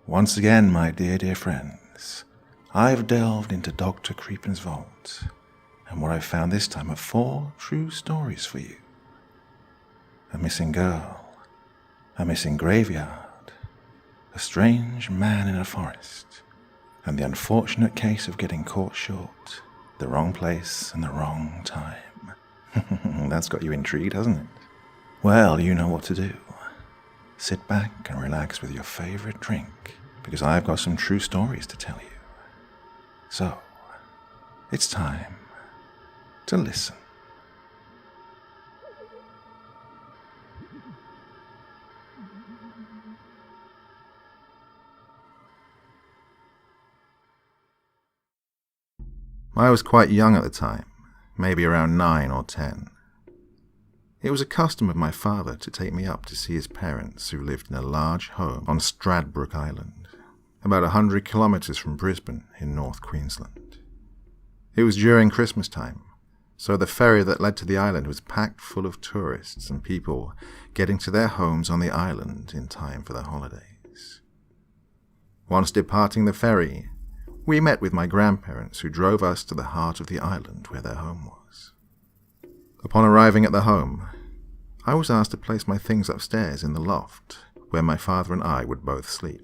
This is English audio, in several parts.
Once again, my dear friends, I've delved into Dr. Creepen's vault, and what I've found this time are 4 true stories for you. A missing girl, a missing graveyard, a strange man in a forest, and the unfortunate case of getting caught short, the wrong place and the wrong time. That's got you intrigued, hasn't it? Well, you know what to do. Sit back and relax with your favorite drink, because I've got some true stories to tell you. So, it's time to listen. I was quite young at the time, maybe around 9 or 10. It was a custom of my father to take me up to see his parents, who lived in a large home on Stradbroke Island, about 100 kilometres from Brisbane in North Queensland. It was during Christmas time, so the ferry that led to the island was packed full of tourists and people getting to their homes on the island in time for the holidays. Once departing the ferry, we met with my grandparents, who drove us to the heart of the island where their home was. Upon arriving at the home, I was asked to place my things upstairs in the loft, where my father and I would both sleep,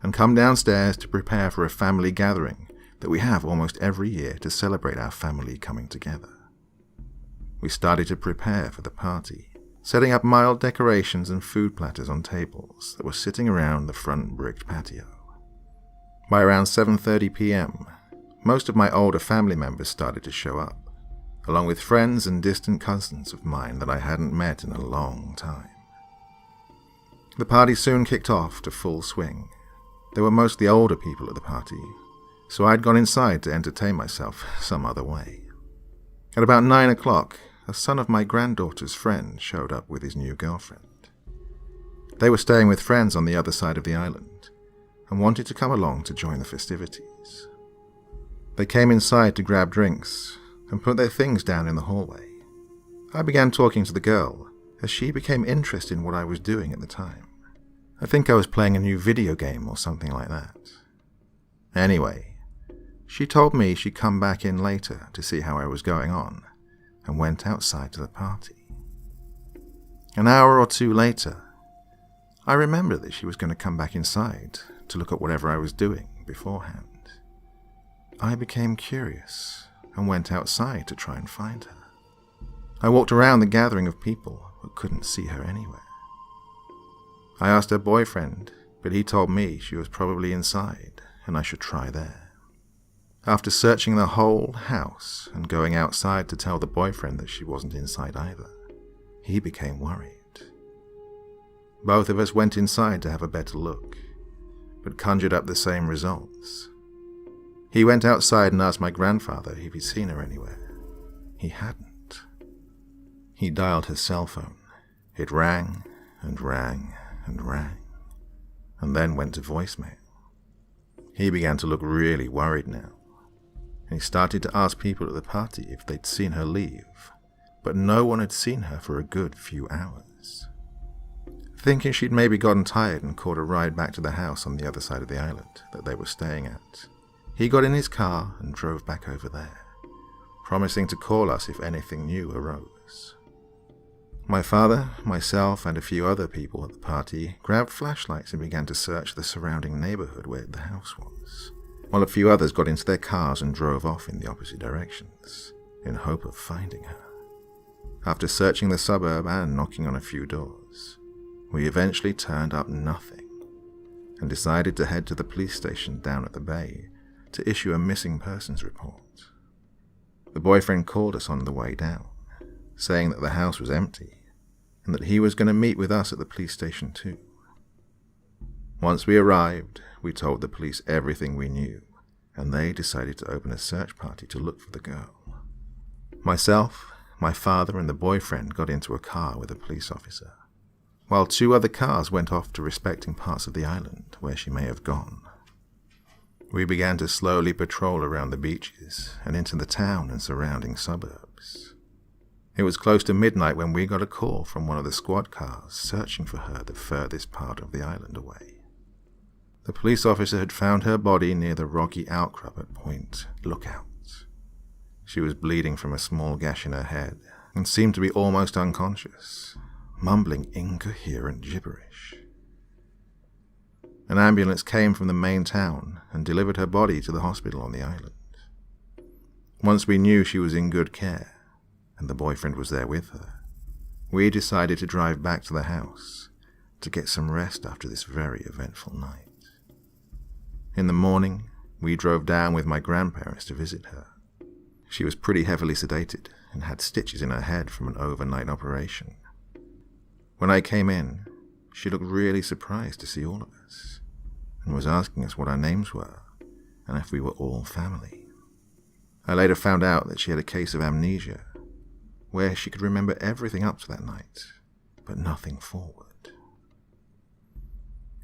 and come downstairs to prepare for a family gathering that we have almost every year to celebrate our family coming together. We started to prepare for the party, setting up mild decorations and food platters on tables that were sitting around the front bricked patio. By around 7:30 p.m., most of my older family members started to show up, along with friends and distant cousins of mine that I hadn't met in a long time. The party soon kicked off to full swing. There were mostly older people at the party, so I'd gone inside to entertain myself some other way. At about 9 o'clock, a son of my granddaughter's friend showed up with his new girlfriend. They were staying with friends on the other side of the island, and wanted to come along to join the festivities. They came inside to grab drinks and put their things down in the hallway. I began talking to the girl, as she became interested in what I was doing at the time. I think I was playing a new video game or something like that. Anyway, she told me she'd come back in later to see how I was going on, and went outside to the party. An hour or 2 later, I remembered that she was going to come back inside to look at whatever I was doing beforehand. I became curious and went outside to try and find her. I walked around the gathering of people but couldn't see her anywhere. I asked her boyfriend, but he told me she was probably inside and I should try there. After searching the whole house and going outside to tell the boyfriend that she wasn't inside either, he became worried. Both of us went inside to have a better look, but conjured up the same results. He went outside and asked my grandfather if he'd seen her anywhere. He hadn't. He dialed his cell phone. It rang and rang and rang, and then went to voicemail. He began to look really worried now, and he started to ask people at the party if they'd seen her leave, but no one had seen her for a good few hours. Thinking she'd maybe gotten tired and caught a ride back to the house on the other side of the island that they were staying at, he got in his car and drove back over there, promising to call us if anything new arose. My father, myself, and a few other people at the party grabbed flashlights and began to search the surrounding neighborhood where the house was, while a few others got into their cars and drove off in the opposite directions, in hope of finding her. After searching the suburb and knocking on a few doors, we eventually turned up nothing, and decided to head to the police station down at the bay to issue a missing persons report. The boyfriend called us on the way down, saying that the house was empty, and that he was going to meet with us at the police station too. Once we arrived, we told the police everything we knew, and they decided to open a search party to look for the girl. Myself, my father, and the boyfriend got into a car with a police officer, while 2 other cars went off to respecting parts of the island where she may have gone. We began to slowly patrol around the beaches and into the town and surrounding suburbs. It was close to midnight when we got a call from one of the squad cars searching for her the furthest part of the island away. The police officer had found her body near the rocky outcrop at Point Lookout. She was bleeding from a small gash in her head and seemed to be almost unconscious, mumbling incoherent gibberish. An ambulance came from the main town and delivered her body to the hospital on the island. Once we knew she was in good care, and the boyfriend was there with her, we decided to drive back to the house to get some rest after this very eventful night. In the morning, we drove down with my grandparents to visit her. She was pretty heavily sedated and had stitches in her head from an overnight operation. When I came in, she looked really surprised to see all of us, and was asking us what our names were and if we were all family. I later found out that she had a case of amnesia, where she could remember everything up to that night, but nothing forward.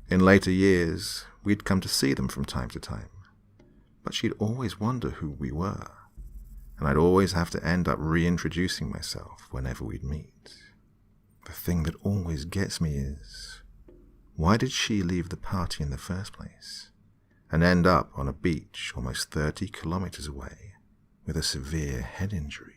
In later years, we'd come to see them from time to time, but she'd always wonder who we were, and I'd always have to end up reintroducing myself whenever we'd meet. The thing that always gets me is, why did she leave the party in the first place and end up on a beach almost 30 kilometers away with a severe head injury?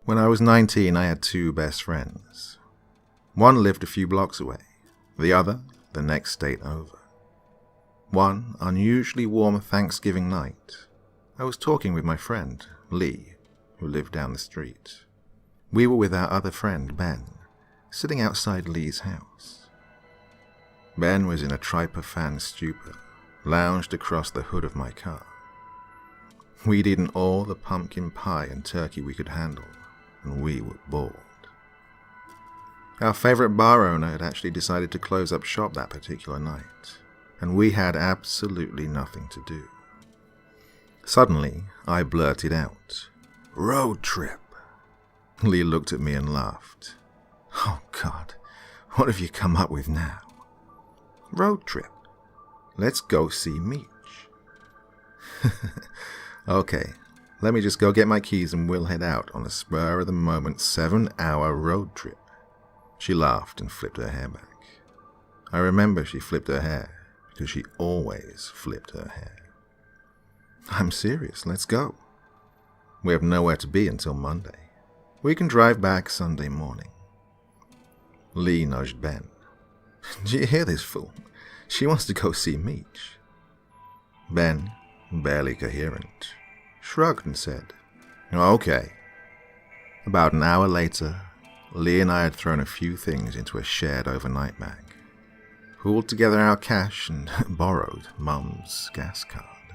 When I was 19, I had two best friends. One lived a few blocks away, the other the next state over. One unusually warm Thanksgiving night, I was talking with my friend, Lee, who lived down the street. We were with our other friend, Ben, sitting outside Lee's house. Ben was in a tryptophan stupor, lounged across the hood of my car. We'd eaten all the pumpkin pie and turkey we could handle, and we were bored. Our favorite bar owner had actually decided to close up shop that particular night, and we had absolutely nothing to do. Suddenly, I blurted out, "Road trip." Lee looked at me and laughed. "Oh God, what have you come up with now?" "Road trip. Let's go see Meech." "Okay, let me just go get my keys and we'll head out on a spur-of-the-moment 7-hour road trip." She laughed and flipped her hair back. I remember she flipped her hair because she always flipped her hair. "I'm serious, let's go. We have nowhere to be until Monday. We can drive back Sunday morning." Lee nudged Ben. "Do you hear this fool? She wants to go see Meech." Ben, barely coherent, shrugged and said, "Okay." About an hour later, Lee and I had thrown a few things into a shared overnight bag, pooled together our cash, and borrowed Mum's gas card.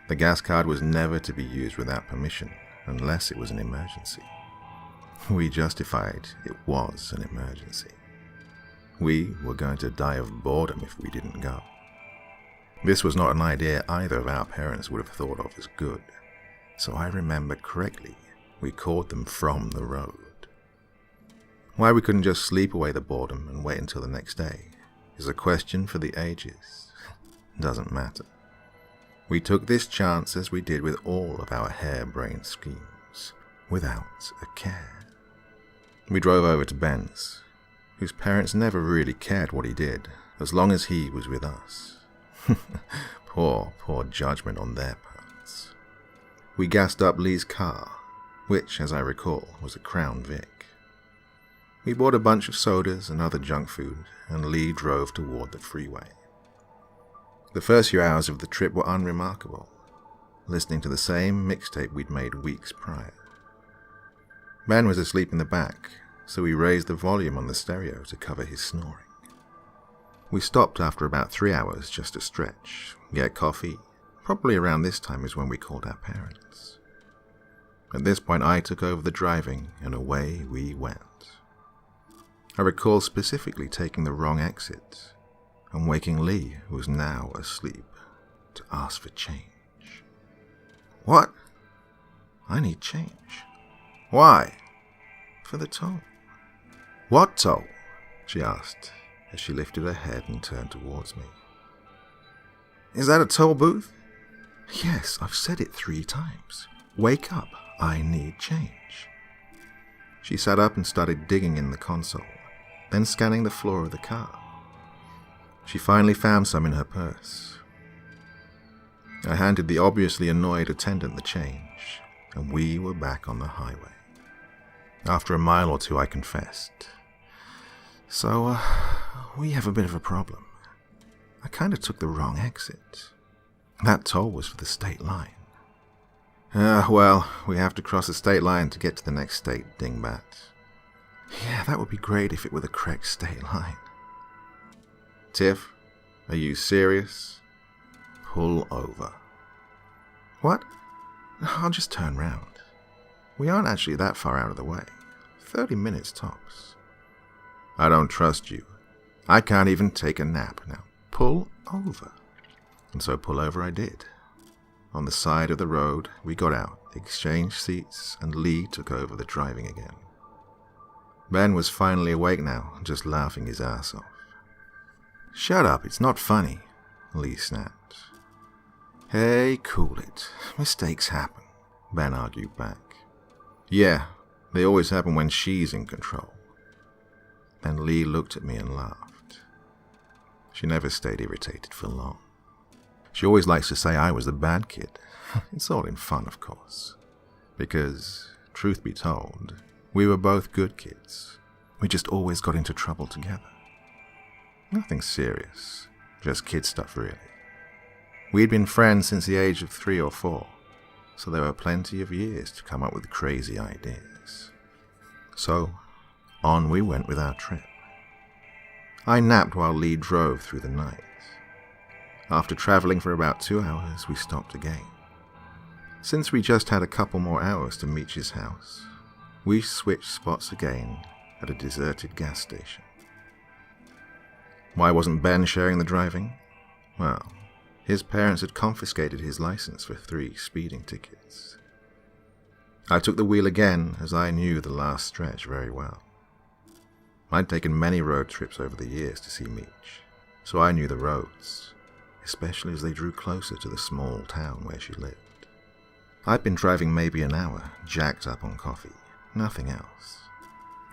The gas card was never to be used without permission, unless it was an emergency. We justified it was an emergency. We were going to die of boredom if we didn't go. This was not an idea either of our parents would have thought of as good, so I remember correctly, we called them from the road. Why we couldn't just sleep away the boredom and wait until the next day is a question for the ages. Doesn't matter. We took this chance as we did with all of our harebrained schemes, without a care. We drove over to Ben's, whose parents never really cared what he did, as long as he was with us. Poor judgment on their parts. We gassed up Lee's car, which, as I recall, was a Crown Vic. We bought a bunch of sodas and other junk food, and Lee drove toward the freeway. The first few hours of the trip were unremarkable, listening to the same mixtape we'd made weeks prior. Ben was asleep in the back, so we raised the volume on the stereo to cover his snoring. We stopped after about 3 hours just to stretch, get coffee. Probably around this time is when we called our parents. At this point I took over the driving, and away we went. I recall specifically taking the wrong exit and waking Lee, who was now asleep, to ask for change. "What?" "I need change." "Why?" "For the toll." "What toll?" she asked as she lifted her head and turned towards me. "Is that a toll booth?" Yes, I've said it 3 times. Wake up, I need change. She sat up and started digging in the console, then scanning the floor of the car. She finally found some in her purse. I handed the obviously annoyed attendant the change, and we were back on the highway. After a mile or 2, I confessed. So, we have a bit of a problem. I kind of took the wrong exit. That toll was for the state line. Well, we have to cross the state line to get to the next state, dingbat. Yeah, that would be great if it were the correct state line. Tiff, are you serious? Pull over. What? I'll just turn round. We aren't actually that far out of the way. 30 minutes tops. I don't trust you. I can't even take a nap now. Pull over. And so pull over I did. On the side of the road, we got out, exchanged seats, and Lee took over the driving again. Ben was finally awake now, just laughing his ass off. Shut up, it's not funny, Lee snapped. Hey, cool it. Mistakes happen, Ben argued back. Yeah, they always happen when she's in control. Then Lee looked at me and laughed. She never stayed irritated for long. She always likes to say I was the bad kid. It's all in fun, of course. Because, truth be told, we were both good kids. We just always got into trouble together. Nothing serious, just kid stuff really. We'd been friends since the age of 3 or 4, so there were plenty of years to come up with crazy ideas. So, on we went with our trip. I napped while Lee drove through the night. After traveling for about 2 hours, we stopped again. Since we just had a couple more hours to Meech's house, we switched spots again at a deserted gas station. Why wasn't Ben sharing the driving? Well, his parents had confiscated his license for 3 speeding tickets. I took the wheel again as I knew the last stretch very well. I'd taken many road trips over the years to see Meech, so I knew the roads, especially as they drew closer to the small town where she lived. I'd been driving maybe an hour, jacked up on coffee, nothing else.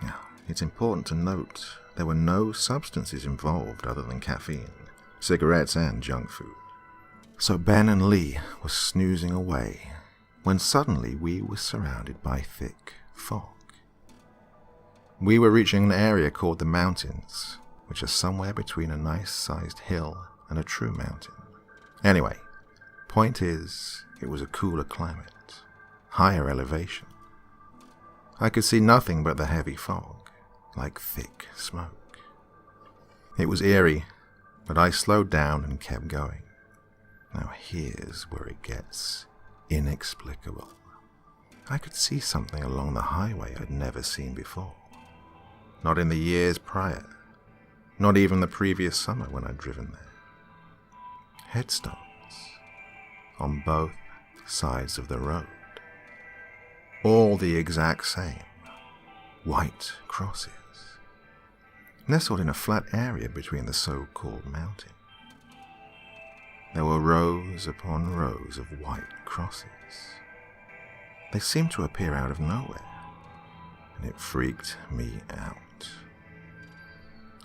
Now, it's important to note there were no substances involved other than caffeine, cigarettes and junk food. So Ben and Lee were snoozing away when suddenly we were surrounded by thick fog. We were reaching an area called the mountains, which are somewhere between a nice-sized hill and a true mountain. Anyway, point is, it was a cooler climate, higher elevation. I could see nothing but the heavy fog, like thick smoke. It was eerie, but I slowed down and kept going. Now here's where it gets inexplicable. I could see something along the highway I'd never seen before. Not in the years prior, not even the previous summer when I'd driven there. Headstones on both sides of the road. All the exact same. White crosses. Nestled in a flat area between the so-called mountain. There were rows upon rows of white crosses. They seemed to appear out of nowhere, and it freaked me out.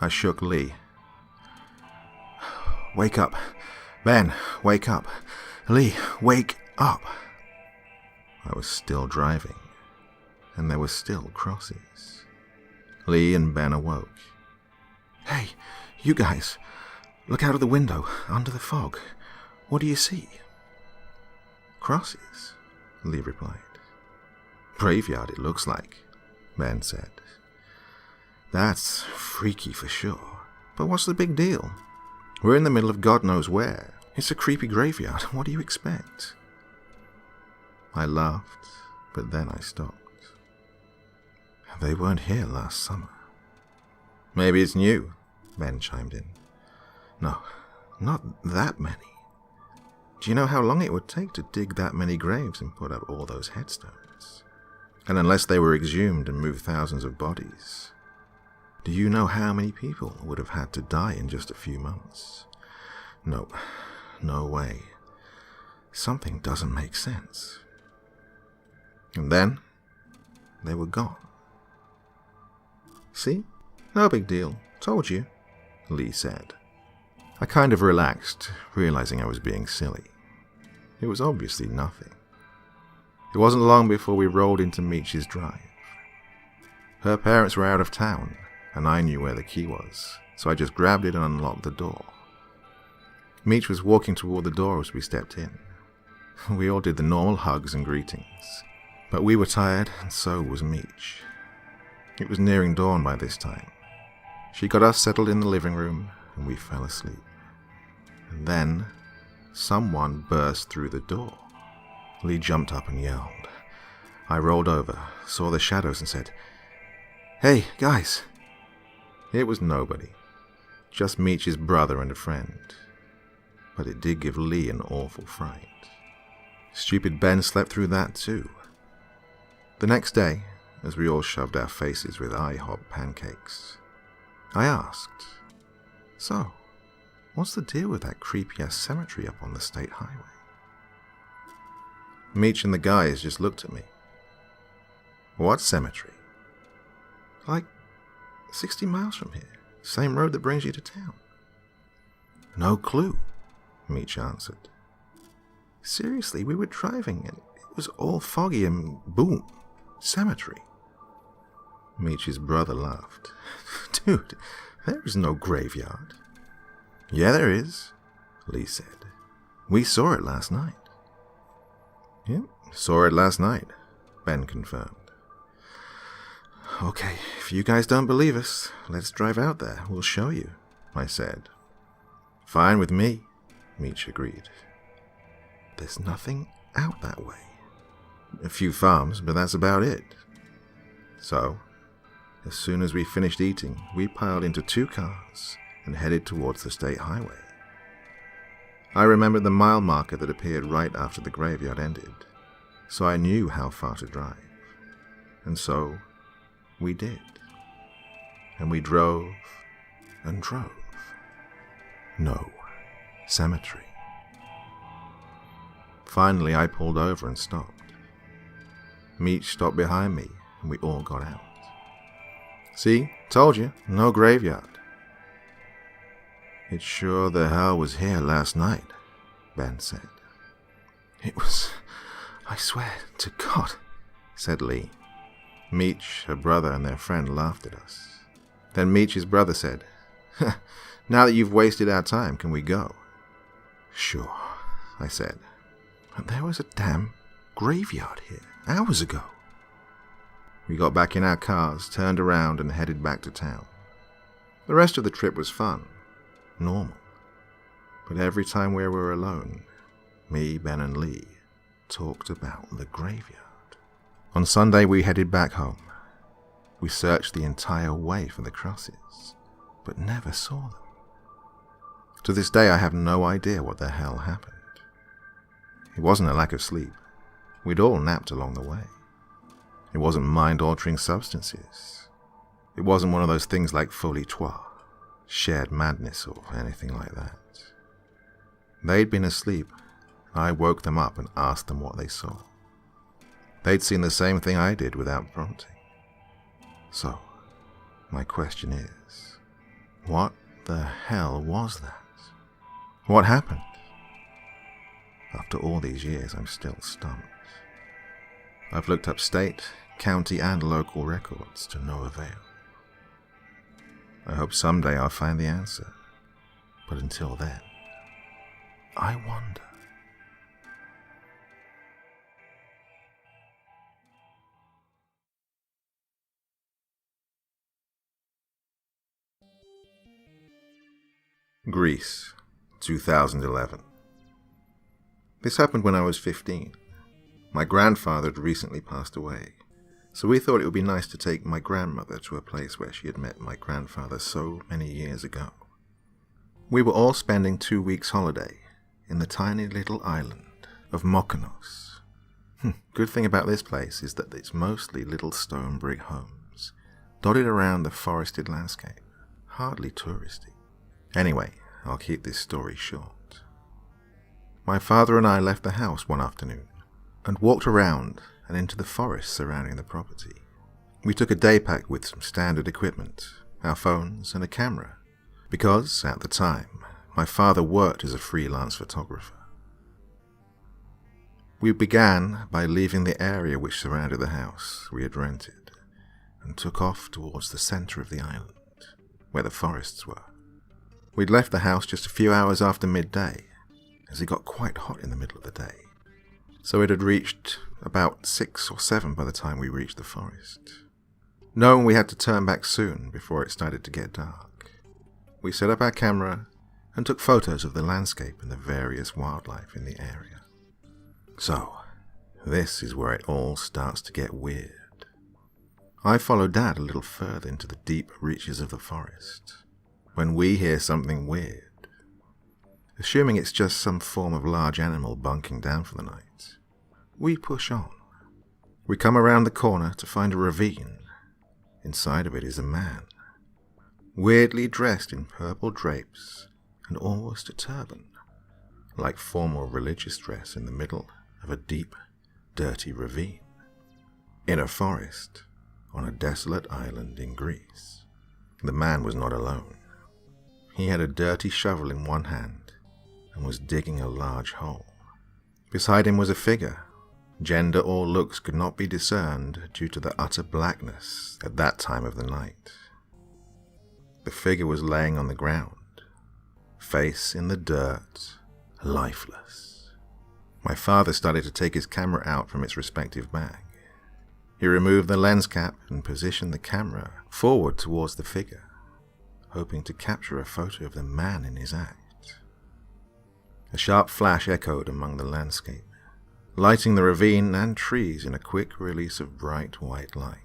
I shook Lee. Wake up. Ben, wake up. Lee, wake up. I was still driving, and there were still crosses. Lee and Ben awoke. Hey, you guys, look out of the window, under the fog. What do you see? Crosses, Lee replied. Graveyard, it looks like, Ben said. That's freaky for sure. But what's the big deal? We're in the middle of God knows where. It's a creepy graveyard. What do you expect? I laughed, but then I stopped. They weren't here last summer. Maybe it's new, Ben chimed in. No, not that many. Do you know how long it would take to dig that many graves and put up all those headstones? And unless they were exhumed and moved thousands of bodies, do you know how many people would have had to die in just a few months? Nope, no way. Something doesn't make sense. And then, they were gone. See? No big deal. Told you, Lee said. I kind of relaxed, realizing I was being silly. It was obviously nothing. It wasn't long before we rolled into Meech's drive. Her parents were out of town, and I knew where the key was, so I just grabbed it and unlocked the door. Meech was walking toward the door as we stepped in. We all did the normal hugs and greetings, but we were tired, and so was Meech. It was nearing dawn by this time. She got us settled in the living room, and we fell asleep. And then, someone burst through the door. Lee jumped up and yelled. I rolled over, saw the shadows, and said, "Hey, guys!" It was nobody, just Meech's brother and a friend. But it did give Lee an awful fright. Stupid Ben slept through that too. The next day, as we all shoved our faces with IHOP pancakes, I asked, "So, what's the deal with that creepy-ass cemetery up on the state highway?" Meech and the guys just looked at me. "What cemetery?" "Like 60 miles from here. Same road that brings you to town." "No clue," Meech answered. "Seriously, we were driving and it was all foggy and boom, cemetery." Meech's brother laughed. "Dude, there is no graveyard." "Yeah, there is," Lee said. "We saw it last night." "Yep, saw it last night," Ben confirmed. "Okay, if you guys don't believe us, let's drive out there. We'll show you," I said. "Fine with me," Meech agreed. "There's nothing out that way. A few farms, but that's about it." So, as soon as we finished eating, we piled into 2 cars and headed towards the state highway. I remembered the mile marker that appeared right after the graveyard ended, so I knew how far to drive. And so, we did. And we drove and drove. No cemetery. Finally, I pulled over and stopped. Meech stopped behind me, and we all got out. "See? Told you, no graveyard." "It sure the hell was here last night," Ben said. "It was, I swear to God," said Lee. Meech, her brother, and their friend laughed at us. Then Meech's brother said, "Now that you've wasted our time, can we go?" "Sure," I said. "But there was a damn graveyard here hours ago." We got back in our cars, turned around, and headed back to town. The rest of the trip was fun, normal. But every time we were alone, me, Ben, and Lee talked about the graveyard. On Sunday, we headed back home. We searched the entire way for the crosses, but never saw them. To this day, I have no idea what the hell happened. It wasn't a lack of sleep. We'd all napped along the way. It wasn't mind-altering substances. It wasn't one of those things like folie trois, shared madness, or anything like that. They'd been asleep. I woke them up and asked them what they saw. They'd seen the same thing I did without prompting. So, my question is, what the hell was that? What happened? After all these years, I'm still stumped. I've looked up state, county, and local records to no avail. I hope someday I'll find the answer. But until then, I wonder. Greece, 2011. This happened when I was 15. My grandfather had recently passed away, so we thought it would be nice to take my grandmother to a place where she had met my grandfather so many years ago. We were all spending 2 weeks' holiday in the tiny little island of Mykonos. Good thing about this place is that it's mostly little stone brick homes, dotted around the forested landscape, hardly touristy. Anyway, I'll keep this story short. My father and I left the house one afternoon and walked around and into the forest surrounding the property. We took a day pack with some standard equipment, our phones and a camera, because, at the time, my father worked as a freelance photographer. We began by leaving the area which surrounded the house we had rented and took off towards the center of the island, where the forests were. We'd left the house just a few hours after midday, as it got quite hot in the middle of the day, so it had reached about 6 or 7 by the time we reached the forest. Knowing we had to turn back soon before it started to get dark, we set up our camera and took photos of the landscape and the various wildlife in the area. So, this is where it all starts to get weird. I follow Dad a little further into the deep reaches of the forest, when we hear something weird. Assuming it's just some form of large animal bunking down for the night, we push on. We come around the corner to find a ravine. Inside of it is a man, weirdly dressed in purple drapes and almost a turban, like formal religious dress in the middle of a deep, dirty ravine, in a forest on a desolate island in Greece. The man was not alone. He had a dirty shovel in one hand and was digging a large hole. Beside him was a figure. Gender or looks could not be discerned due to the utter blackness at that time of the night. The figure was laying on the ground, face in the dirt, lifeless. My father started to take his camera out from its respective bag. He removed the lens cap and positioned the camera forward towards the figure, hoping to capture a photo of the man in his act. A sharp flash echoed among the landscape, lighting the ravine and trees in a quick release of bright white light.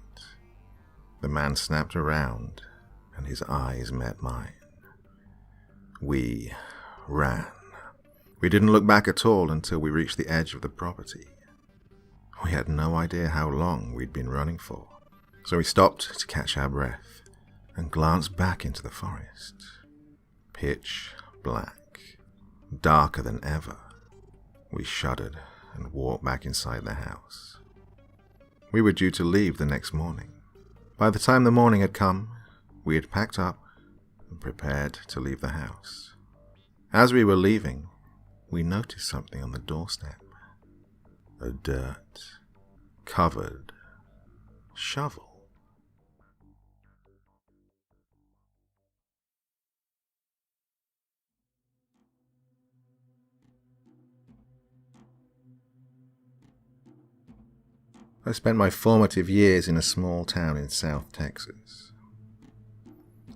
The man snapped around, and his eyes met mine. We ran. We didn't look back at all until we reached the edge of the property. We had no idea how long we'd been running for, so we stopped to catch our breath and glanced back into the forest. Pitch black, darker than ever. We shuddered and walked back inside the house. We were due to leave the next morning. By the time the morning had come, we had packed up and prepared to leave the house. As we were leaving, we noticed something on the doorstep. A dirt-covered shovel. I spent my formative years in a small town in South Texas.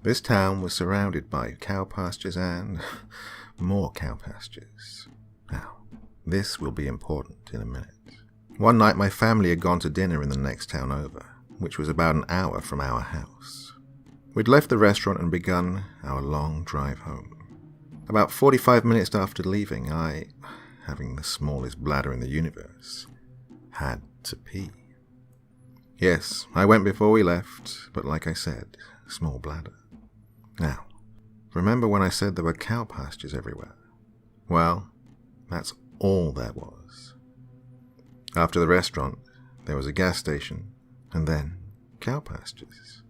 This town was surrounded by cow pastures and more cow pastures. Now, this will be important in a minute. One night my family had gone to dinner in the next town over, which was about an hour from our house. We'd left the restaurant and begun our long drive home. About 45 minutes after leaving, I, having the smallest bladder in the universe, had to pee. Yes, I went before we left, but like I said, small bladder. Now, remember when I said there were cow pastures everywhere? Well, that's all there was. After the restaurant, there was a gas station, and then cow pastures.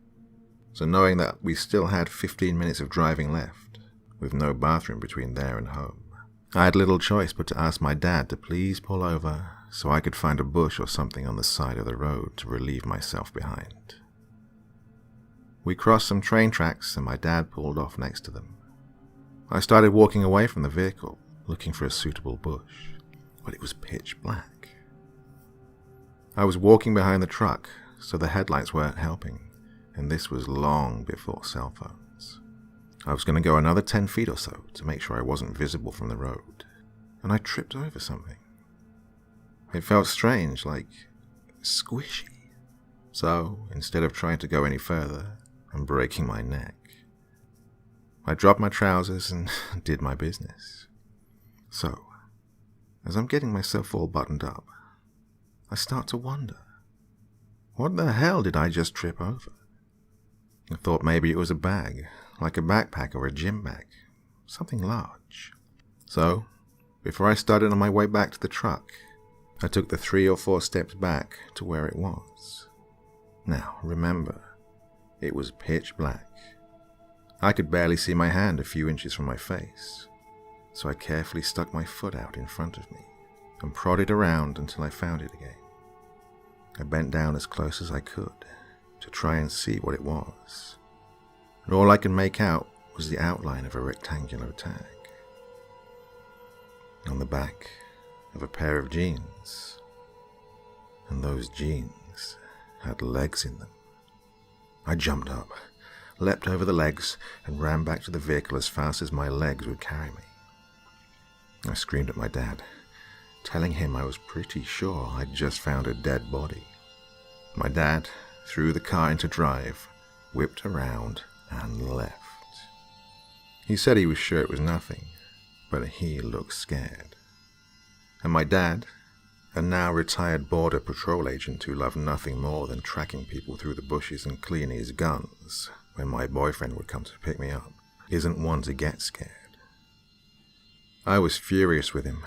So knowing that we still had 15 minutes of driving left, with no bathroom between there and home, I had little choice but to ask my dad to please pull over so I could find a bush or something on the side of the road to relieve myself behind. We crossed some train tracks and my dad pulled off next to them. I started walking away from the vehicle, looking for a suitable bush, but it was pitch black. I was walking behind the truck, so the headlights weren't helping, and this was long before cell phones. I was going to go another 10 feet or so to make sure I wasn't visible from the road, and I tripped over something. It felt strange, like squishy. So, instead of trying to go any further and breaking my neck, I dropped my trousers and did my business. So, as I'm getting myself all buttoned up, I start to wonder, what the hell did I just trip over? I thought maybe it was a bag, like a backpack or a gym bag, something large. So, Before I started on my way back to the truck, I took the 3 or 4 steps back to where it was. Now, remember, it was pitch black. I could barely see my hand a few inches from my face, so I carefully stuck my foot out in front of me and prodded around until I found it again. I bent down as close as I could to try and see what it was, and all I could make out was the outline of a rectangular tag on the back of a pair of jeans, and those jeans had legs in them. I jumped up, leapt over the legs, and ran back to the vehicle as fast as my legs would carry me. I screamed at my dad, telling him I was pretty sure I'd just found a dead body. My dad threw the car into drive, whipped around, and left. He said he was sure it was nothing, but he looked scared. And my dad, a now retired border patrol agent who loved nothing more than tracking people through the bushes and cleaning his guns when my boyfriend would come to pick me up, isn't one to get scared. I was furious with him,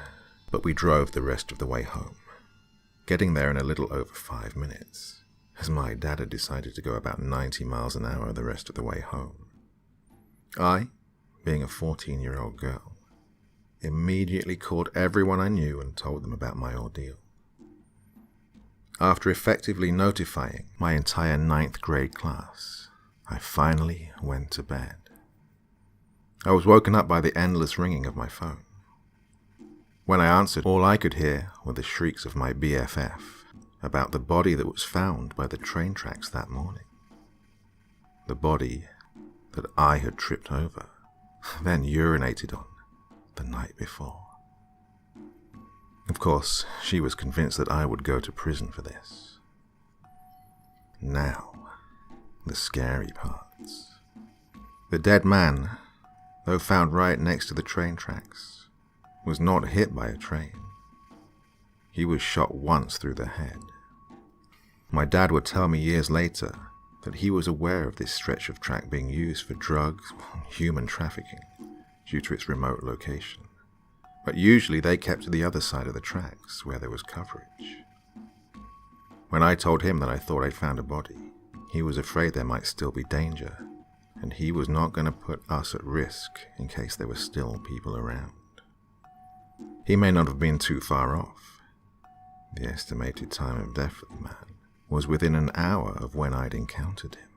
but we drove the rest of the way home, getting there in a little over 5 minutes, as my dad had decided to go about 90 miles an hour the rest of the way home. I, being a 14-year-old girl, immediately called everyone I knew and told them about my ordeal. After effectively notifying my entire 9th grade class, I finally went to bed. I was woken up by the endless ringing of my phone. When I answered, all I could hear were the shrieks of my BFF about the body that was found by the train tracks that morning. The body that I had tripped over, then urinated on the night before. Of course, she was convinced that I would go to prison for this. Now, the scary parts. The dead man, though found right next to the train tracks, was not hit by a train. He was shot once through the head. My dad would tell me years later that he was aware of this stretch of track being used for drugs, human trafficking, due to its remote location. But usually they kept to the other side of the tracks, where there was coverage. When I told him that I thought I'd found a body, he was afraid there might still be danger, and he was not going to put us at risk in case there were still people around. He may not have been too far off. The estimated time of death for the man was within an hour of when I'd encountered him.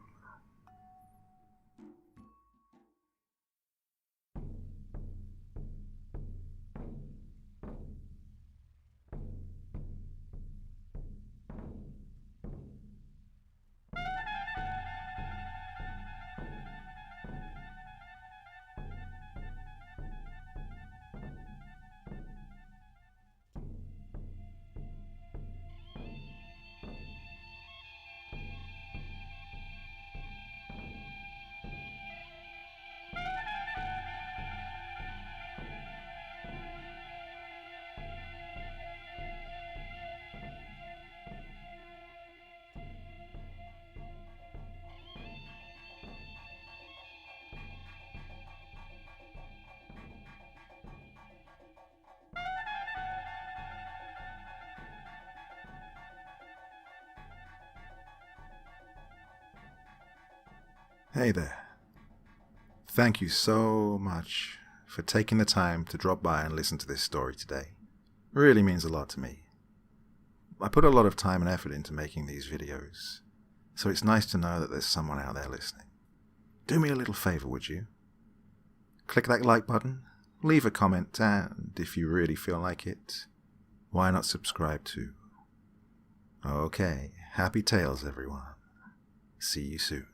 Hey there. Thank you so much for taking the time to drop by and listen to this story today. It really means a lot to me. I put a lot of time and effort into making these videos, so it's nice to know that there's someone out there listening. Do me a little favor, would you? Click that like button, leave a comment, and if you really feel like it, why not subscribe too? Okay, happy tales everyone. See you soon.